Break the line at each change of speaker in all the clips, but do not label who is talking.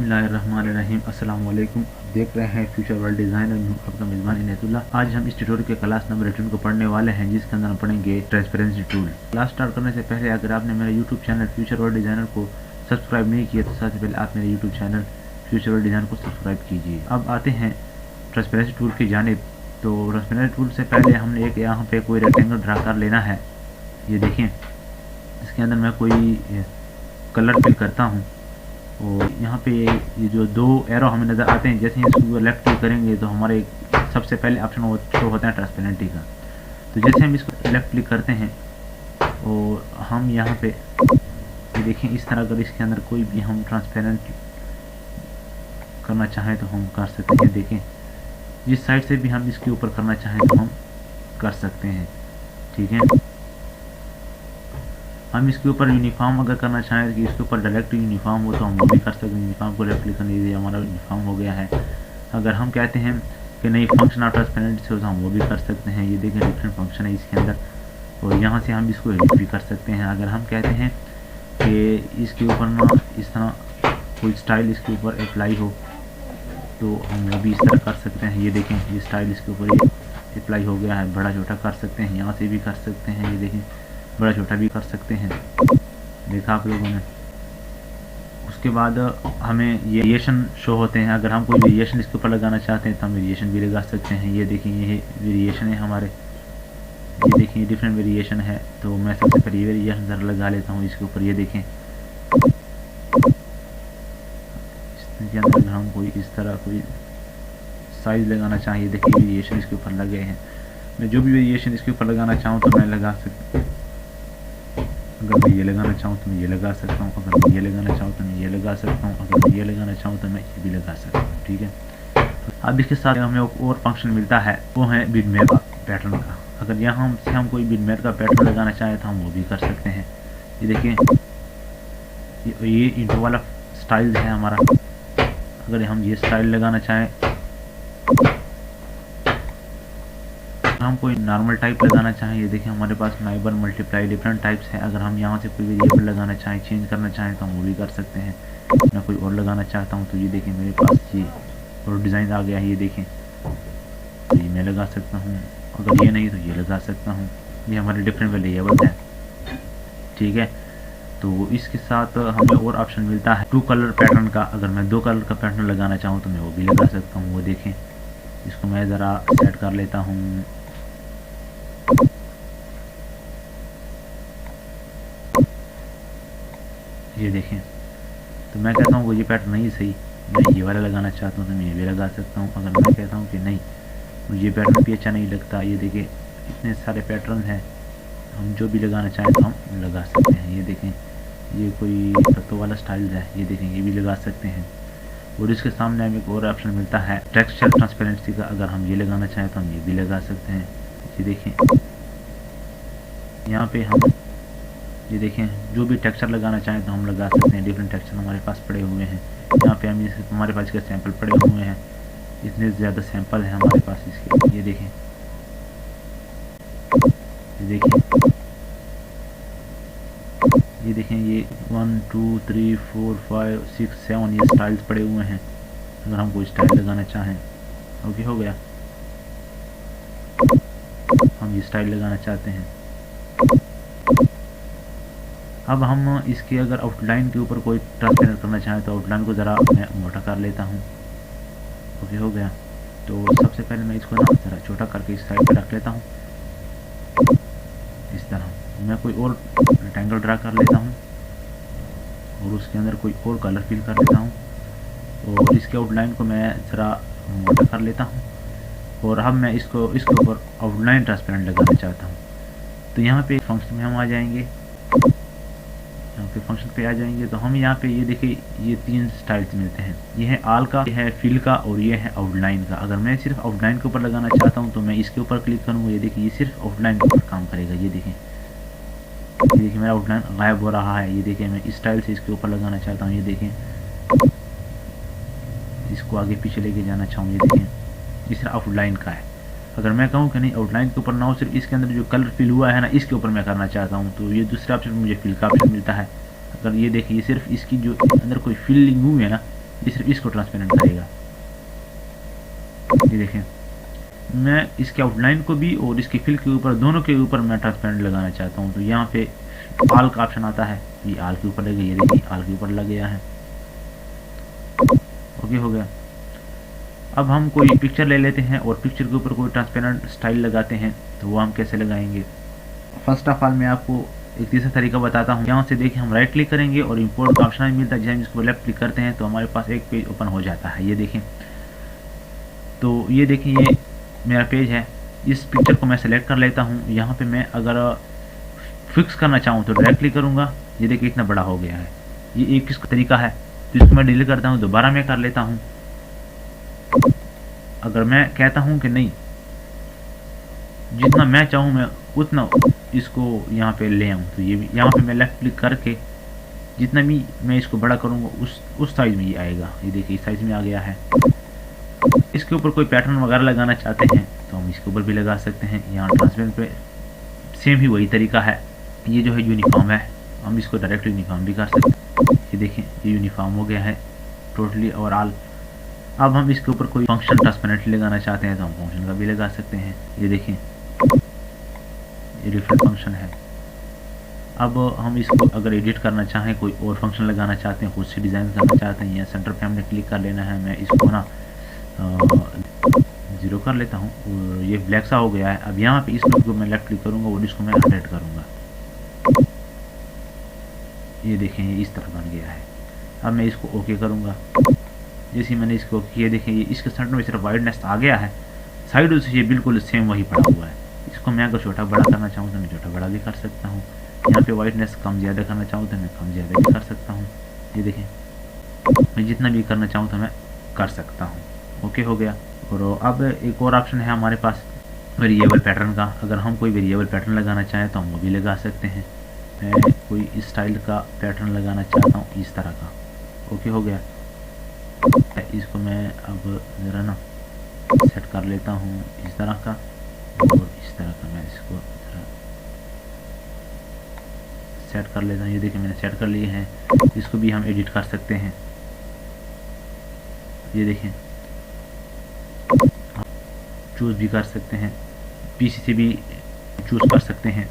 बिस्मिल्लाहिर्रहमानिर्रहीम। अस्सलाम वालेकुम। आप देख रहे हैं फ्यूचर वर्ल्ड डिज़ाइनर, मैं आपका मेज़बान इनायतुल्लाह। आज हम इस ट्यूटोरियल के क्लास नंबर 18 को पढ़ने वाले हैं, जिसके अंदर हम पढ़ेंगे ट्रांसपेरेंसी टूल। क्लास स्टार्ट करने से पहले अगर आपने मेरे YouTube channel future world designer को सब्सक्राइब नहीं किया तो सबसे पहले आप मेरे YouTube channel future world designer को सब्सक्राइब कीजिए। अब आते हैं ट्रांसपेरेंसी टूल की जानिब। तो ट्रांसपेरेंसी टूल से पहले हमने एक यहाँ पे कोई रेक्टेंगल ड्रा कर लेना है। ये देखें, इसके अंदर मैं कोई कलर फिल करता हूँ और यहाँ पे ये जो दो एरो हमें नज़र आते हैं, जैसे ही इसको लेफ्ट क्लिक करेंगे तो हमारे सबसे पहले ऑप्शन शो होता है ट्रांसपेरेंटी का। तो जैसे हम इसको लेफ्ट क्लिक करते हैं और हम यहाँ पे ये देखें, इस तरह अगर इसके अंदर कोई भी हम ट्रांसपेरेंट करना चाहें तो हम कर सकते हैं। देखें, जिस साइड से भी हम इसके ऊपर करना चाहें तो हम कर सकते हैं। ठीक है, हम इसके ऊपर यूनिफॉर्म अगर करना चाहें कि इसके ऊपर डायरेक्ट यूनिफॉर्म हो तो हम वो भी कर सकते हैं। यूनिफॉर्म को लेफ्ट क्लिक करने से हमारा यूनिफॉर्म हो गया है। अगर हम कहते हैं कि नहीं फंक्शन ऑफ ट्रांसपेरेंट से तो हम वो भी कर सकते हैं। ये देखें, डिफरेंट फंक्शन है इसके अंदर और यहाँ से हम इसको एडिट भी कर सकते हैं। अगर हम कहते हैं कि इसके ऊपर ना इस तरह कोई स्टाइल इसके ऊपर अप्लाई हो तो हम वो भी इस तरह कर सकते हैं। ये देखें, ये स्टाइल इसके ऊपर ये अप्लाई हो गया है। बड़ा छोटा कर सकते हैं, यहाँ से भी कर सकते हैं। ये देखें, बड़ा छोटा भी कर सकते हैं। देखा आप लोगों ने। उसके बाद हमें ये वेरिएशन शो होते हैं। अगर हम कोई वेरिएशन इसके ऊपर लगाना चाहते हैं तो हम वेरिएशन भी लगा सकते हैं। ये देखिए, ये वेरिएशन है हमारे। ये देखिए, डिफरेंट वेरिएशन है। तो मैं सबसे पहले ये वेरिएशन ज़रा लगा लेता हूँ इसके ऊपर। ये देखें, इसके अंदर अगर हम कोई इस तरह कोई साइज़ लगाना चाहिए, देखिए वेरिएशन इसके ऊपर लगे हैं। मैं जो भी वेरिएशन इसके ऊपर लगाना चाहूँ तो मैं लगा सकता हूँ। अगर मैं ये लगाना चाहूँ तो मैं ये लगा सकता हूँ। अगर मैं ये लगाना चाहूँ तो मैं ये लगा सकता हूँ। अगर मैं ये लगाना चाहूँ तो मैं ये भी लगा सकता हूँ। ठीक है, अब इसके साथ हमें और फंक्शन मिलता है, वो है बिटमैप का पैटर्न का। अगर यहाँ से हम कोई बिटमैप का पैटर्न लगाना चाहें तो हम वो भी कर सकते हैं। ये देखिए, ये इंटो वाला स्टाइल है हमारा। अगर हम ये स्टाइल लगाना चाहें, हम कोई नॉर्मल टाइप लगाना चाहें, ये देखिए हमारे पास नाइबर मल्टीप्लाई डिफरेंट टाइप्स हैं। अगर हम यहाँ से कोई वेरिएबल लगाना चाहें, चेंज करना चाहें तो हम वो भी कर सकते हैं। मैं कोई और लगाना चाहता हूँ तो ये देखिए मेरे पास ये और डिज़ाइन आ गया है। ये देखें, तो ये मैं लगा सकता हूँ। अगर ये नहीं तो ये लगा सकता हूँ। ये हमारे डिफरेंट वेरिएबल हैं। ठीक है, तो इसके साथ हमें और ऑप्शन मिलता है टू कलर पैटर्न का। अगर मैं दो कलर का पैटर्न लगाना चाहूँ तो मैं वो भी लगा सकता हूँ। वो देखें, इसको मैं ज़रा सेट कर लेता हूँ। ये देखें, तो मैं कहता हूँ वो ये पैटर्न नहीं सही, मैं ये वाला लगाना चाहता हूँ तो मैं ये भी लगा सकता हूँ। अगर मैं कहता हूँ कि नहीं मुझे ये पैटर्न भी अच्छा नहीं लगता, ये देखिए इतने सारे पैटर्न हैं, हम जो भी लगाना चाहें तो हम लगा सकते हैं। ये देखें, ये कोई पत्तों वाला स्टाइल है, ये देखें ये भी लगा सकते हैं। और इसके सामने हमें एक और ऑप्शन मिलता है टेक्सचर ट्रांसपेरेंसी का। अगर हम ये लगाना चाहें तो हम ये भी लगा सकते हैं। ये देखें, यहाँ पे हम ये देखें जो भी टेक्सचर लगाना चाहें तो हम लगा सकते हैं। डिफरेंट टेक्सचर हमारे पास पड़े हुए हैं। यहाँ पे हम हमारे पास इसके सैंपल पड़े हुए हैं। इतने ज़्यादा सैंपल हैं हमारे पास इसके। ये देखें, ये देखें, ये देखें, ये 1 2 3 4 5 6 7 ये स्टाइल्स पड़े हुए हैं। अगर हम कोई स्टाइल लगाना चाहें, ओके हो गया, हम ये स्टाइल लगाना चाहते हैं। अब हम इसके अगर आउटलाइन के ऊपर कोई ट्रांसपेरेंट करना चाहें तो आउटलाइन को ज़रा मैं मोटा कर लेता हूँ। ओके हो गया, तो सबसे पहले मैं इसको ना ज़रा छोटा करके इस साइड पे रख लेता हूँ। इस तरह मैं कोई और रेक्टेंगल ड्रा कर लेता हूँ और उसके अंदर कोई और कलर फिल कर लेता हूँ और इसके आउटलाइन को मैं ज़रा मोटा कर लेता हूँ। और अब मैं इसके ऊपर आउटलाइन ट्रांसपेरेंट लगाना चाहता हूँ। तो यहाँ पे फंक्शन में हम आ जाएंगे, यहाँ पे फंक्शन पे आ जाएंगे तो हम यहाँ पे ये देखिए ये तीन स्टाइल्स मिलते हैं। ये है आल का, ये है फिल का और ये है आउटलाइन का। अगर मैं सिर्फ आउटलाइन के ऊपर लगाना चाहता हूँ तो मैं इसके ऊपर क्लिक करूँगा। ये देखिए, ये सिर्फ आउटलाइन के ऊपर काम करेगा। ये देखें, ये देखिए मेरा आउटलाइन गायब हो रहा है। ये देखिए, मैं इस स्टाइल से इसके ऊपर लगाना चाहता हूँ। ये देखें, इसको आगे पीछे लेके जाना चाहूँ। ये देखें, इस तरह आउटलाइन का है। अगर मैं कहूँ कि नहीं आउटलाइन के ऊपर ना हो, सिर्फ इसके अंदर जो कलर फिल हुआ है ना इसके ऊपर मैं करना चाहता हूँ, तो ये दूसरा ऑप्शन मुझे फिल का ऑप्शन मिलता है। अगर ये देखिए, ये सिर्फ इसकी जो अंदर कोई फिलिंग हुई है ना ये सिर्फ इसको ट्रांसपेरेंट करेगा। ये देखें, मैं इसके आउटलाइन को भी और इसकी फिल के ऊपर, दोनों के ऊपर मैं ट्रांसपेरेंट लगाना चाहता हूँ। तो यहाँ पे आल का ऑप्शन आता है, ये आल के ऊपर लग गया, ये देखिए आल के ऊपर लग गया है। ओके हो गया। अब हम कोई पिक्चर ले लेते हैं और पिक्चर के ऊपर कोई ट्रांसपेरेंट स्टाइल लगाते हैं। तो वो हम कैसे लगाएंगे? फर्स्ट ऑफ ऑल मैं आपको एक तीसरा तरीका बताता हूँ। यहाँ से देखिए हम राइट क्लिक करेंगे और इंपोर्ट का ऑप्शन मिलता है। जब हम इसको लेफ्ट क्लिक करते हैं तो हमारे पास एक पेज ओपन हो जाता है। ये देखें, तो ये देखिए ये मेरा पेज है। इस पिक्चर को मैं सेलेक्ट कर लेता हूँ। यहाँ पे मैं अगर फिक्स करना चाहूँ तो डायरेक्ट क्लिक करूँगा। ये देखिए इतना बड़ा हो गया है। ये एक किसका तरीका है, तो इसको मैं डिलीट करता हूँ, दोबारा मैं कर लेता हूँ। अगर मैं कहता हूँ कि नहीं, जितना मैं चाहूँ मैं उतना इसको यहाँ पे ले आऊँ, तो ये भी यहाँ पे मैं लेफ्ट क्लिक करके जितना भी मैं इसको बड़ा करूँगा उस साइज में ये आएगा। ये देखिए इस साइज में आ गया है। इसके ऊपर कोई पैटर्न वगैरह लगाना चाहते हैं तो हम इसके ऊपर भी लगा सकते हैं। यहाँ ट्रांसपेरेंट पे सेम ही वही तरीका है। ये जो है यूनिफॉर्म है, हम इसको डायरेक्ट यूनिफॉर्म भी कर सकते हैं। ये देखें ये यूनिफॉर्म हो गया है टोटली और ऑल। अब हम इसके ऊपर कोई फंक्शन ट्रांसपेरेंट लगाना चाहते हैं तो हम फंक्शन का भी लगा सकते हैं। ये देखें ये डिफरेंट फंक्शन है। अब हम इसको अगर एडिट करना चाहें, कोई और फंक्शन लगाना चाहते हैं, खुद से डिज़ाइन करना चाहते हैं, या सेंटर पे हमने क्लिक कर लेना है। मैं इसको ना 0 कर लेता हूँ और ये ब्लैक सा हो गया है। अब यहाँ पे इसको मैं लेफ्ट क्लिक करूँगा और इसको मैं 100 करूँगा। ये देखें ये इस तरह बन गया है। अब मैं इसको ओके करूँगा। जैसे मैंने इसको किया, देखें ये इसके सेंटर में सिर्फ वाइडनेस आ गया है, साइड से ये बिल्कुल सेम वही पड़ा हुआ है। इसको मैं अगर छोटा बड़ा करना चाहूँ तो मैं छोटा बड़ा भी कर सकता हूँ। यहाँ पे वाइडनेस कम ज़्यादा करना चाहूँ तो मैं कम ज़्यादा भी कर सकता हूँ। ये देखें मैं जितना भी करना चाहूँ तो मैं कर सकता हूँ। ओके हो गया। और अब एक और ऑप्शन है हमारे पास वेरिएबल पैटर्न का। अगर हम कोई वेरिएबल पैटर्न लगाना चाहें तो हम वो भी लगा सकते हैं। मैं कोई इस स्टाइल का पैटर्न लगाना चाहता हूँ, इस तरह का। ओके हो गया। इसको मैं अब ज़रा ना सेट कर लेता हूँ इस तरह का और इस तरह का। मैं इसको सेट कर लेता हूँ। ये देखिए मैंने सेट कर लिए हैं। इसको भी हम एडिट कर सकते हैं। ये देखें चूज़ भी कर सकते हैं, पीसी से भी चूज़ कर सकते हैं।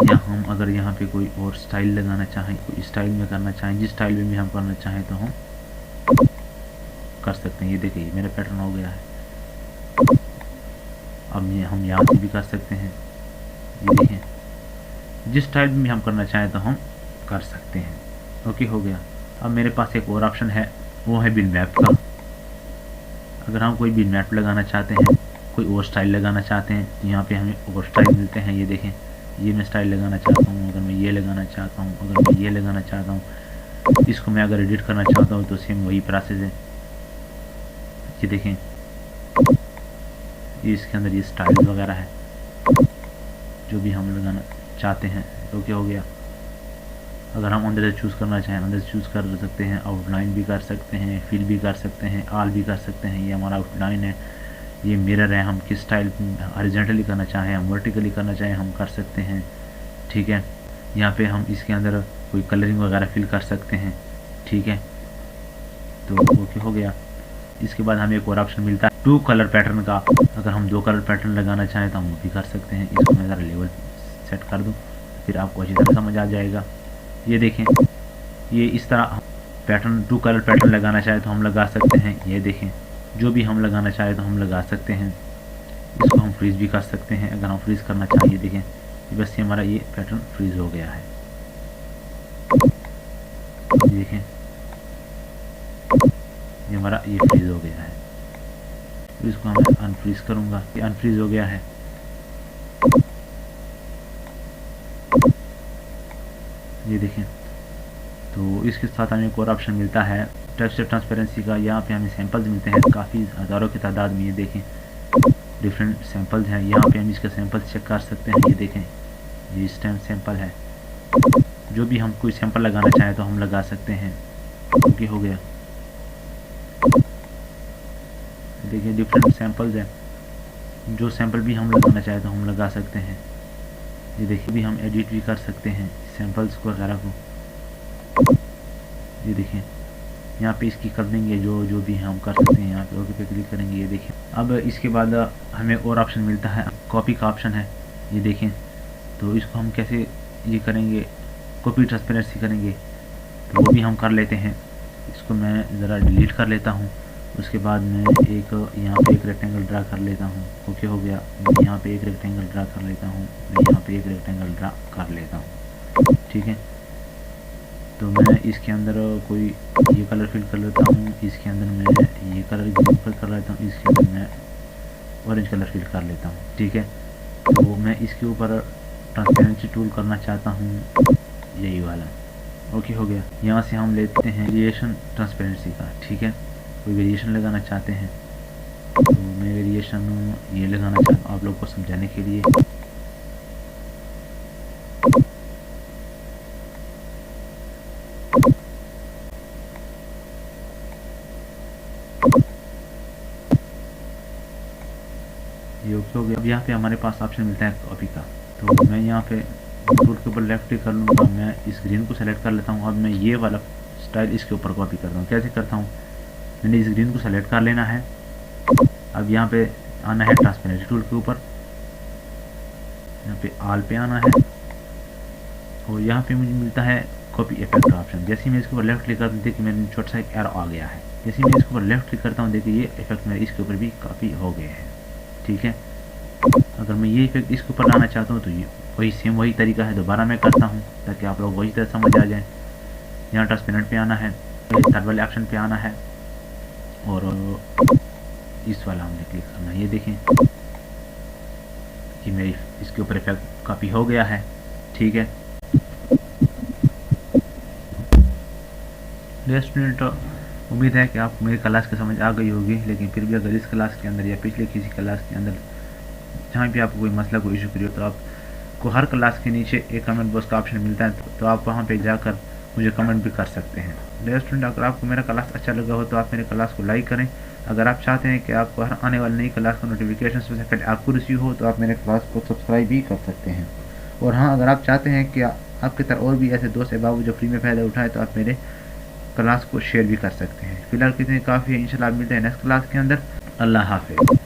या हम अगर यहाँ पे कोई और स्टाइल लगाना चाहें, कोई स्टाइल में करना चाहें, जिस स्टाइल में भी हम करना चाहें तो हम कर सकते हैं। ये देखिए मेरा पैटर्न हो गया है। अब ये हम यहाँ से भी कर सकते हैं। ये देखें जिस स्टाइल में भी हम करना चाहें तो हम कर सकते हैं। ओके हो गया। अब मेरे पास एक और ऑप्शन है, वो है बिल मैप का। अगर हम कोई बिल मैप लगाना चाहते हैं, कोई और स्टाइल लगाना चाहते हैं तो यहाँ पे हमें और स्टाइल मिलते हैं। ये देखें ये मैं स्टाइल लगाना चाहता हूँ, अगर मैं ये लगाना चाहता हूँ, अगर मैं ये लगाना चाहता हूँ, इसको मैं अगर एडिट करना चाहता हूँ तो सेम वही प्रोसेस है। ये देखें ये इसके अंदर ये स्टाइल वगैरह है जो भी हम लगाना चाहते हैं। तो क्या हो गया। अगर हम अंदर से चूज़ करना चाहें अंदर से चूज़ कर सकते हैं, आउटलाइन भी कर सकते हैं, फिल भी कर सकते हैं, आल भी कर सकते हैं। ये हमारा आउटलाइन है, ये मिरर है। हम किस स्टाइल हॉरिजॉन्टली करना चाहें, हम वर्टिकली करना चाहें हम कर सकते हैं। ठीक है। यहाँ पे हम इसके अंदर कोई कलरिंग वगैरह फिल कर सकते हैं। ठीक है, तो ओके हो गया। इसके बाद हमें एक और ऑप्शन मिलता है 2 कलर पैटर्न का। अगर हम 2 कलर पैटर्न लगाना चाहें तो हम वो भी कर सकते हैं। इसको मैं ज़रा लेवल सेट कर दूँ फिर आपको अच्छी तरह समझ आ जाएगा। ये देखें ये इस तरह पैटर्न 2 कलर पैटर्न लगाना चाहे तो हम लगा सकते हैं। ये देखें जो भी हम लगाना चाहे तो हम लगा सकते हैं। इसको हम फ्रीज़ भी कर सकते हैं अगर हम फ्रीज़ करना चाहें। ये देखें बस ये हमारा ये पैटर्न फ्रीज़ हो गया है। देखें ये हमारा ये फ्रीज़ हो गया है। तो इसको मैं अनफ्रीज़ करूँगा, ये अनफ्रीज़ हो गया है। ये देखें तो इसके साथ हमें एक और ऑप्शन मिलता है टेक्सचर ट्रांसपेरेंसी का। यहाँ पे हमें सैंपल्स मिलते हैं काफ़ी हज़ारों की तादाद में। ये देखें डिफरेंट सैंपल्स हैं। यहाँ पे हम इसके सैंपल्स चेक कर सकते हैं। ये देखें ये इस टाइम सैंपल है। जो भी हम कोई सैंपल लगाना चाहें तो हम लगा सकते हैं। ओके हो गया। देखिए डिफरेंट सैंपल्स हैं, जो सैंपल भी हम लगाना चाहें तो हम लगा सकते हैं। ये देखिए भी हम एडिट भी कर सकते हैं सैंपल्स को वगैरह को। ये देखिए यहाँ पे इसकी कर देंगे जो भी हम कर सकते हैं। यहाँ पे ओके पे क्लिक करेंगे। ये देखें, अब इसके बाद हमें और ऑप्शन मिलता है, कॉपी का ऑप्शन है। ये देखें, तो इसको हम कैसे ये करेंगे, कॉपी ट्रांसपेरेंसी करेंगे, तो वो भी हम कर लेते हैं। इसको मैं ज़रा डिलीट कर लेता हूँ। उसके बाद मैं एक यहाँ पे एक रेक्टेंगल ड्रा कर लेता हूँ। ओके हो गया। मैं यहाँ पे एक रेक्टेंगल ड्रा कर लेता हूँ, मैं यहाँ पे एक रेक्टेंगल ड्रा कर लेता हूँ। ठीक है, तो मैं इसके अंदर कोई ये कलर फिल कर लेता हूँ, इसके अंदर मैं ये कलर ग्रीन फिल कर लेता हूँ, इसके अंदर मैं ऑरेंज कलर फिल कर लेता हूँ। ठीक है, तो मैं इसके ऊपर ट्रांसपेरेंसी टूल करना चाहता हूँ, यही वाला। ओके हो गया। यहाँ से हम लेते हैं वेरिएशन ट्रांसपेरेंसी का। ठीक है, कोई वेरिएशन लगाना चाहते हैं, तो मैं वेरिएशन ये लगाना चाहता हूँ आप लोग को समझाने के लिए। ये ओके हो गया। अब यहाँ पे हमारे पास ऑप्शन मिलता है कॉपी का, तो मैं यहाँ पे टूल के ऊपर लेफ्ट क्लिक कर लूँगा, मैं इस ग्रीन को सेलेक्ट कर लेता हूँ। अब मैं ये वाला स्टाइल इसके ऊपर कॉपी करता हूँ। कैसे करता हूँ, मैंने इस ग्रीन को सेलेक्ट कर लेना है। अब यहाँ पे आना है ट्रांसपेरेंसी टूल के ऊपर, यहाँ पे ऑल पे आना है, और यहाँ पे मुझे मिलता है कॉपी इफेक्ट ऑप्शन। जैसे ही मैं इसके ऊपर लेफ्ट क्लिक करता हूँ, देखिए मेरे छोटा सा एक एरो आ गया है। जैसे ही मैं इसके ऊपर लेफ्ट क्लिक करता हूँ, देखिए ये इफेक्ट मेरे इसके ऊपर भी कॉपी हो गए हैं। ठीक है, अगर मैं ये इफेक्ट इसके ऊपर लाना चाहता हूँ तो ये वही सेम वही तरीका है, दोबारा मैं करता हूँ ताकि आप लोग वही तरह समझ आ जाए। यहाँ ट्रांसपेरेंट पे आना है, थर्ड वाले ऑप्शन पे आना है, और इस वाला हमने क्लिक करना है। ये देखें कि मेरी इसके ऊपर इफेक्ट कॉपी हो गया है। ठीक है स्टूडेंट, उम्मीद है कि आपको मेरी क्लास की समझ आ गई होगी, लेकिन फिर भी अगर इस क्लास के अंदर या पिछले किसी क्लास के अंदर जहाँ भी आपको कोई मसला कोई इशू करिए, तो आपको हर क्लास के नीचे एक कमेंट बॉक्स का ऑप्शन मिलता है, तो आप वहाँ पे जाकर मुझे कमेंट भी कर सकते हैं। डियर स्टूडेंट, अगर आपको मेरा क्लास अच्छा लगा हो तो आप मेरे क्लास को लाइक करें। अगर आप चाहते हैं कि आपको हर आने वाली नई क्लास का नोटिफिकेशन सबसे पहले आपको रिसीव हो, तो आप मेरे क्लास को सब्सक्राइब भी कर सकते हैं। और हाँ, अगर आप चाहते हैं कि आपकी तरह और भी ऐसे दोस्त अहबाब जो फ्री में फ़ायदा उठाए, तो आप मेरे क्लास को शेयर भी कर सकते हैं। फिलहाल कितने काफ़ी है, इंशाल्लाह मिलते हैं नेक्स्ट क्लास के अंदर। अल्लाह हाफिज़।